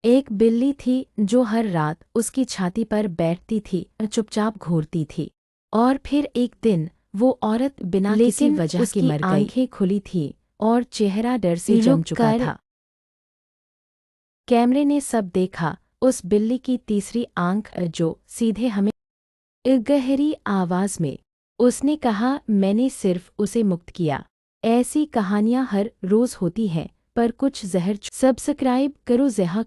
एक बिल्ली थी जो हर रात उसकी छाती पर बैठती थी और चुपचाप घूरती थी। और फिर एक दिन वो औरत बिना किसी वजह की मर गई। आंखें खुली थी और चेहरा डर से जम चुका था। कैमरे ने सब देखा, उस बिल्ली की तीसरी आंख जो सीधे हमें। गहरी आवाज में उसने कहा, मैंने सिर्फ उसे मुक्त किया। ऐसी कहानियां हर रोज होती हैं, पर कुछ जहर। सब्सक्राइब करो ज़ेहा।